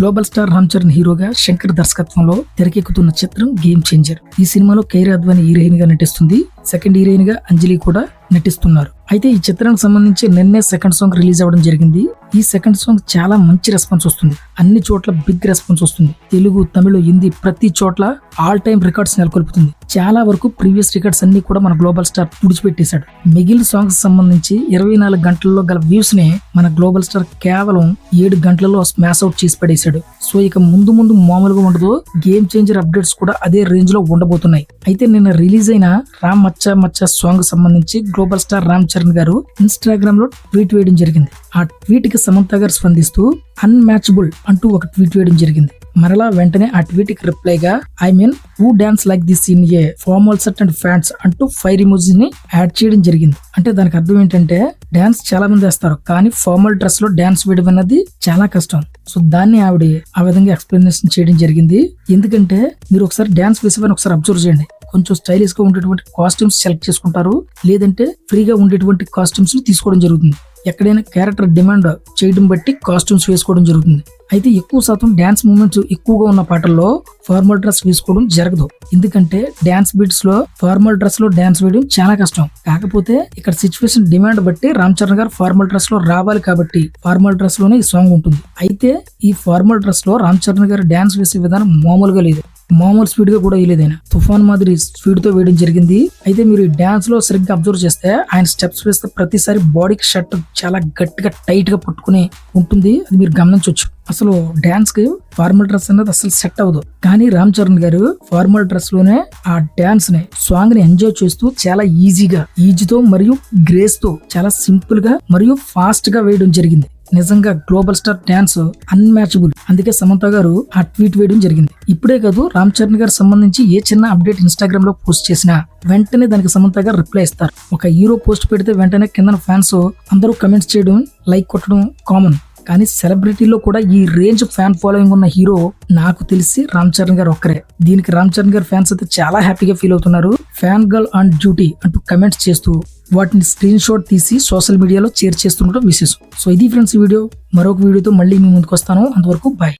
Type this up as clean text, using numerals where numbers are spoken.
Global star Ram Charan హీరోగా శంకర్ దర్శకత్వంలో తెరకెక్కుతున్న చిత్రం గేమ్ చేంజర్. ఈ సినిమాలో కైరా అద్వానీ హీరోయిన్ గా నటిస్తుంది. సెకండ్ హీరోయిన్ గా అంజలి కూడా నటిస్తున్నారు. అయితే ఈ చిత్రానికి సంబంధించి నిన్నే సెకండ్ సాంగ్ రిలీజ్ అవ్వడం జరిగింది. ఈ సెకండ్ సాంగ్ చాలా మంచి రెస్పాన్స్ వస్తుంది. అన్ని చోట్ల బిగ్ రెస్పాన్స్ వస్తుంది. తెలుగు, తమిళ, హిందీ ప్రతి చోట్ల ఆల్ టైమ్ రికార్డ్స్ నెలకొల్పుతుంది. చాలా వరకు ప్రీవియస్ రికార్డ్స్ అన్ని కూడా మన గ్లోబల్ స్టార్ పుడిచిపెట్టేశాడు. మిగిలిన సాంగ్స్ సంబంధించి 24 గంటల్లో గల వ్యూస్ ని మన గ్లోబల్ స్టార్ కేవలం 7 గంటలలో స్మాష్ అవుట్ చేసి పడేశాడు. సో ఇక ముందు మామూలుగా ఉండదు. గేమ్ చేంజర్ అప్డేట్స్ కూడా అదే రేంజ్ లో ఉండబోతున్నాయి. అయితే నిన్న రిలీజ్ అయిన రామ్ మచ్చా మచ్చా సాంగ్ సంబంధించి గ్లోబల్ స్టార్ రామ్ చరణ్ గారు ఇన్స్టాగ్రామ్ లో ట్వీట్ వేయడం జరిగింది. ఆ ట్వీట్ కి సమంత గారు స్పందిస్తూ అన్మ్యాచబుల్ అంటూ ఒక ట్వీట్ వేయడం జరిగింది. మరలా వెంటనే ఆ ట్వీట్ కి రిప్లై గా I mean who dance like this in a formal set and fans అంటూ ఫైర్ ఇమోజీ ని యాడ్ చేయడం జరిగింది. అంటే దానికి అర్థం ఏంటంటే డాన్స్ చాలా మంది వేస్తారు, కానీ ఫార్మల్ డ్రెస్ లో డాన్స్ వేయడం అన్నది చాలా కష్టం. సో దాన్ని ఆవిడ ఆ విధంగా ఎక్స్ప్లెనేషన్ చేయడం జరిగింది. ఎందుకంటే మీరు ఒకసారి డాన్స్ వేసేవని ఒకసారి అబ్జర్వ్ చేయండి. కొంచెం స్టైలిష్ గా ఉండేటువంటి కాస్ట్యూమ్స్ సెలెక్ట్ చేసుకుంటారు, లేదంటే ఫ్రీగా ఉండేటువంటి కాస్ట్యూమ్స్ ని తీసుకోవడం జరుగుతుంది. ఎక్కడైనా క్యారెక్టర్ డిమాండ్ చేయడం బట్టి కాస్ట్యూమ్స్ వేసుకోవడం జరుగుతుంది. అయితే ఎక్కువ శాతం డాన్స్ మూమెంట్స్ ఎక్కువగా ఉన్న పాటల్లో ఫార్మల్ డ్రెస్ వేసుకోవడం జరగదు. ఎందుకంటే డాన్స్ బీట్స్ లో ఫార్మల్ డ్రెస్ లో డాన్స్ వేయడం చాలా కష్టం. కాకపోతే ఇక్కడ సిచ్యువేషన్ డిమాండ్ బట్టి రామ్ చరణ్ గారు ఫార్మల్ డ్రెస్ లో రావాలి కాబట్టి ఫార్మల్ డ్రెస్ లోనే ఈ సాంగ్ ఉంటుంది. అయితే ఈ ఫార్మల్ డ్రెస్ లో రామ్ చరణ్ గారు డాన్స్ వేసే విధానం మామూలుగా లేదు. మామూలు స్పీడ్ గా కూడా వేయలేదైనా తుఫాన్ మాదిరి స్పీడ్ తో వేయడం జరిగింది. అయితే మీరు ఈ డాన్స్ లో సరిగ్గా అబ్జర్వ్ చేస్తే ఆయన స్టెప్స్ వేస్తే ప్రతిసారి బాడీకి షర్ట్ చాలా గట్టిగా టైట్ గా పట్టుకుని ఉంటుంది. అది మీరు గమనించవచ్చు. అసలు డాన్స్ కి ఫార్మల్ డ్రెస్ అనేది అసలు సెట్ అవ్వదు. కానీ రామ్ చరణ్ గారు ఫార్మల్ డ్రెస్ లోనే ఆ డాన్స్ ని సాంగ్ ని ఎంజాయ్ చేస్తూ చాలా ఈజీతో మరియు గ్రేస్ తో చాలా సింపుల్ గా మరియు ఫాస్ట్ గా వేయడం జరిగింది. నిజంగా గ్లోబల్ స్టార్ డాన్స్ అన్మ్యాచబుల్. అందుకే సమంత గారు ఆ ట్వీట్ వేయడం జరిగింది. ఇప్పుడే కాదు, రామ్ చరణ్ గారు సంబంధించి ఏ చిన్న అప్డేట్ ఇన్స్టాగ్రామ్ లో పోస్ట్ చేసినా వెంటనే దానికి సమంత గారు రిప్లై ఇస్తారు. ఒక హీరో పోస్ట్ పెడితే వెంటనే కింద ఫ్యాన్స్ అందరూ కమెంట్స్ చేయడం, లైక్ కొట్టడం కామన్. కానీ సెలబ్రిటీలో కూడా ఈ రేంజ్ ఫ్యాన్ ఫాలోయింగ్ ఉన్న హీరో నాకు తెలిసి రామ్ చరణ్ గారు ఒక్కరే. దీనికి రామ్ చరణ్ గారు ఫ్యాన్స్ అయితే చాలా హ్యాపీగా ఫీల్ అవుతున్నారు. ఫ్యాన్ గర్ల్ ఆన్ డ్యూటీ అంటూ కమెంట్స్ చేస్తూ వాటిని స్క్రీన్ షాట్ తీసి సోషల్ మీడియాలో షేర్ చేస్తుండడం విశేషం. సో ఇది ఫ్రెండ్స్ ఈ వీడియో. మరొక వీడియోతో మళ్ళీ మీ ముందుకు వస్తాను. అంతవరకు బాయ్.